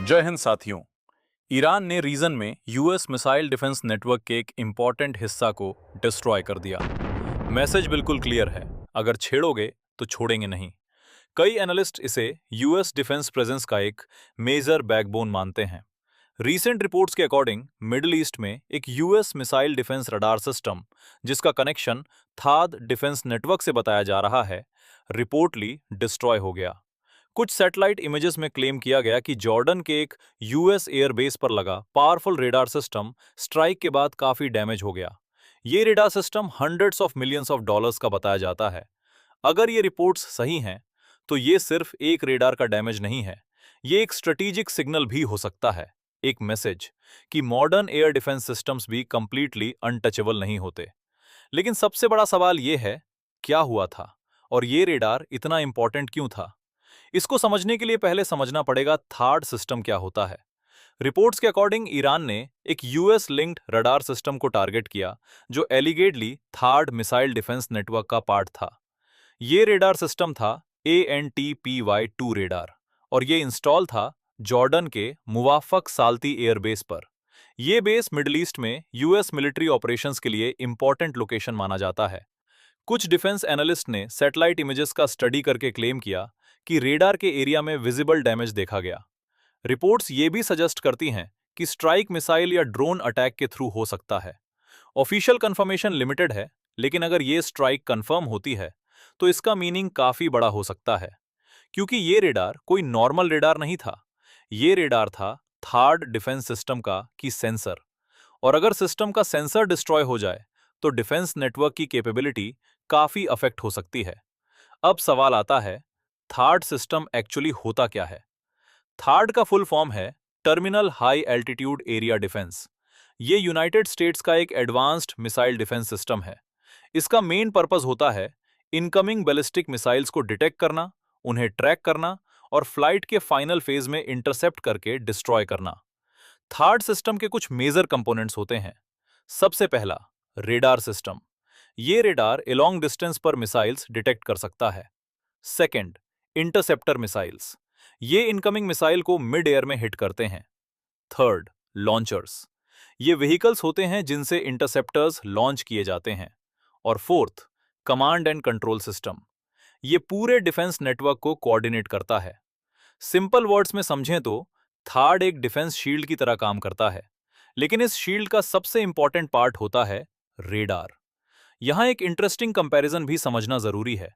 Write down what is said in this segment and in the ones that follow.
जय हिंद साथियों। ईरान ने रीजन में यूएस मिसाइल डिफेंस नेटवर्क के एक इंपॉर्टेंट हिस्सा को डिस्ट्रॉय कर दिया। मैसेज बिल्कुल क्लियर है, अगर छेड़ोगे तो छोड़ेंगे नहीं। कई एनालिस्ट इसे यूएस डिफेंस प्रेजेंस का एक मेजर बैकबोन मानते हैं। रीसेंट रिपोर्ट्स के अकॉर्डिंग मिडिल ईस्ट में एक US missile defence radar system, जिसका कनेक्शन थाद डिफेंस नेटवर्क से बताया जा रहा है, रिपोर्टली डिस्ट्रॉय हो गया। कुछ सैटेलाइट इमेजेस में क्लेम किया गया कि जॉर्डन के एक यूएस एयरबेस पर लगा पावरफुल रेडार सिस्टम स्ट्राइक के बाद काफी डैमेज हो गया। ये radar system hundreds of millions of dollars का बताया जाता है। अगर ये रिपोर्ट्स सही हैं, तो ये सिर्फ एक रेडार का डैमेज नहीं है, ये एक स्ट्रेटेजिक सिग्नल भी हो सकता है, एक मैसेज कि मॉडर्न एयर डिफेंस सिस्टम्स भी कंप्लीटली अनटचेबल नहीं होते। लेकिन सबसे बड़ा सवाल ये है, क्या हुआ था और ये रेडार इतना इंपॉर्टेंट क्यों था? इसको समझने के लिए पहले समझना पड़ेगा थार्ड सिस्टम क्या होता है। रिपोर्ट्स के अकॉर्डिंग ईरान ने एक यूएस लिंक्ड रडार सिस्टम को टारगेट किया, जो एलिगेडली थार्ड मिसाइल डिफेंस नेटवर्क का पार्ट था। ये रेडार सिस्टम था ANTPY-2 रेडार, और ये इंस्टॉल था जॉर्डन के मुवाफक साल्ती एयरबेस पर। यह बेस मिडिल ईस्ट में यूएस मिलिट्री ऑपरेशंस के लिए इंपॉर्टेंट लोकेशन माना जाता है। कुछ डिफेंस एनालिस्ट ने सैटेलाइट इमेजेस का स्टडी करके क्लेम किया कि रेडार के एरिया में विजिबल डैमेज देखा गया। रिपोर्ट्स ये भी सजेस्ट करती हैं कि स्ट्राइक मिसाइल या ड्रोन अटैक के थ्रू हो सकता है। ऑफिशियल कंफर्मेशन लिमिटेड है, लेकिन अगर ये स्ट्राइक कंफर्म होती है तो इसका मीनिंग काफी बड़ा हो सकता है, क्योंकि ये रेडार कोई नॉर्मल रेडार नहीं था। ये रेडार था थर्ड डिफेंस सिस्टम का की सेंसर, और अगर सिस्टम का सेंसर डिस्ट्रॉय हो जाए तो डिफेंस नेटवर्क की कैपेबिलिटी काफी अफेक्ट हो सकती है। अब सवाल आता है, थार्ड सिस्टम एक्चुअली होता क्या है? थार्ड का फुल फॉर्म है terminal high altitude area defence. ये यूनाइटेड स्टेट्स का एक एडवांस्ड मिसाइल डिफेंस सिस्टम है। इसका मेन पर्पस होता है इनकमिंग बैलिस्टिक मिसाइल्स को डिटेक्ट करना, उन्हें ट्रैक करना और फ्लाइट के फाइनल फेज में इंटरसेप्ट करके डिस्ट्रॉय करना। थर्ड सिस्टम के कुछ मेजर कंपोनेंट्स होते हैं। सबसे पहला, रेडार सिस्टम। ये रेडार लॉन्ग डिस्टेंस पर मिसाइल्स डिटेक्ट कर सकता है। Second, interceptor missiles. ये इनकमिंग मिसाइल को मिड एयर में हिट करते हैं। Third, launchers. ये व्हीकल्स होते हैं जिनसे इंटरसेप्टर्स लॉन्च किए जाते हैं। और fourth, command and control system. ये पूरे डिफेंस नेटवर्क को कोऑर्डिनेट करता है। सिंपल वर्ड्स में समझें तो थर्ड एक डिफेंस शील्ड की तरह काम करता है, लेकिन इस शील्ड का सबसे इंपॉर्टेंट पार्ट होता है रेडार। यहां एक इंटरेस्टिंग कंपैरिजन भी समझना जरूरी है।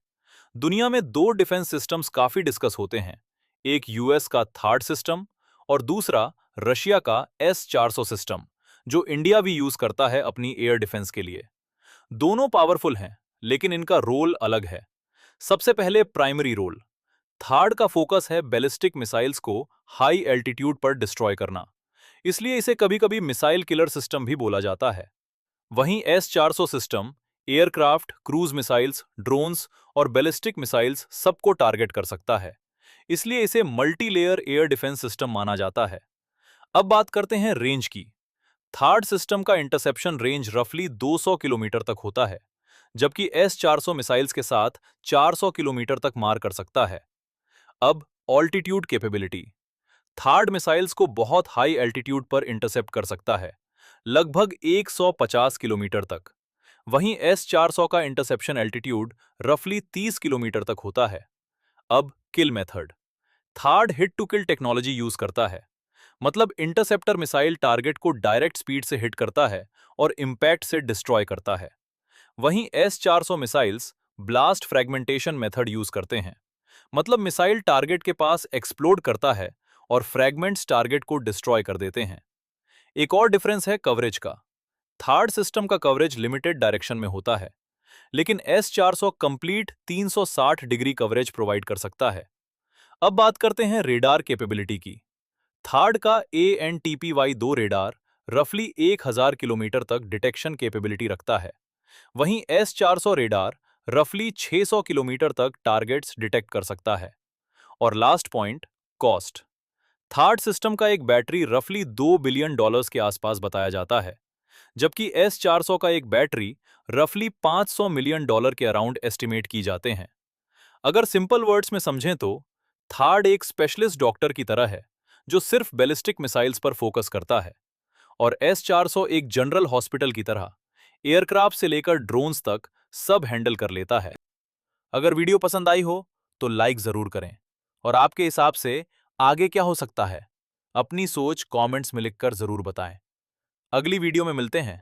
दुनिया में दो डिफेंस सिस्टम्स काफी डिस्कस होते हैं, एक यूएस का थर्ड सिस्टम और दूसरा रशिया का S-400 सिस्टम, जो इंडिया भी यूज करता है अपनी एयर डिफेंस के लिए। दोनों पावरफुल हैं, लेकिन इनका रोल अलग है। सबसे पहले प्राइमरी रोल। थर्ड का फोकस है बैलिस्टिक मिसाइल्स को हाई एल्टीट्यूड पर डिस्ट्रॉय करना, इसलिए इसे कभी-कभी मिसाइल किलर सिस्टम भी बोला जाता है। वहीं S-400 system aircraft, cruise missiles, drones और बैलिस्टिक मिसाइल्स सबको टारगेट कर सकता है, इसलिए इसे multi layer air defence system माना जाता है। अब बात करते हैं रेंज की। थर्ड सिस्टम का इंटरसेप्शन रेंज रफली 200 किलोमीटर तक होता है, जबकि S-400 मिसाइल्स के साथ 400 किलोमीटर तक मार कर सकता है। अब ऑल्टीट्यूड कैपेबिलिटी। थर्ड मिसाइल्स को बहुत हाई एल्टीट्यूड पर इंटरसेप्ट कर सकता है, लगभग 150 किलोमीटर तक। वहीं S-400 का इंटरसेप्शन एल्टीट्यूड रफली 30 किलोमीटर तक होता है। अब kill method. Third hit to kill technology use करता है, मतलब इंटरसेप्टर मिसाइल टारगेट को डायरेक्ट स्पीड से हिट करता है और इंपैक्ट से डिस्ट्रॉय करता है। वहीं S-400 missiles blast fragmentation method use करते हैं, मतलब मिसाइल टारगेट के पास एक्सप्लोड करता है और फ्रैगमेंट्स टारगेट को डिस्ट्रॉय कर देते हैं। एक और डिफरेंस है कवरेज का। थर्ड सिस्टम का कवरेज लिमिटेड डायरेक्शन में होता है, लेकिन S-400 complete 360 degree coverage provide कर सकता है। अब बात करते हैं रेडार कैपेबिलिटी की। थर्ड का ANTPY-2 रेडार रफली 1000 किलोमीटर तक डिटेक्शन कैपेबिलिटी रखता है। वहीं S-400 रेडार रफली 600 किलोमीटर तक टारगेट्स डिटेक्ट कर सकता है। और last point, cost. Third system का एक बैटरी रफली $2 बिलियन के आसपास बताया जाता है, जबकि S-400 का एक बैटरी रफली $500 मिलियन के अराउंड एस्टिमेट की जाते हैं। अगर सिंपल वर्ड्स में समझें तो थर्ड एक स्पेशलिस्ट डॉक्टर की तरह है, जो सिर्फ बैलिस्टिक मिसाइल्स पर फोकस करता है, और S-400 एक जनरल हॉस्पिटल की तरह एयरक्राफ्ट से लेकर ड्रोन्स तक सब हैंडल कर लेता है। अगर वीडियो पसंद आई हो तो लाइक जरूर करें, और आपके हिसाब से आगे क्या हो सकता है, अपनी सोच कमेंट्स में लिखकर जरूर बताएं। अगली वीडियो में मिलते हैं।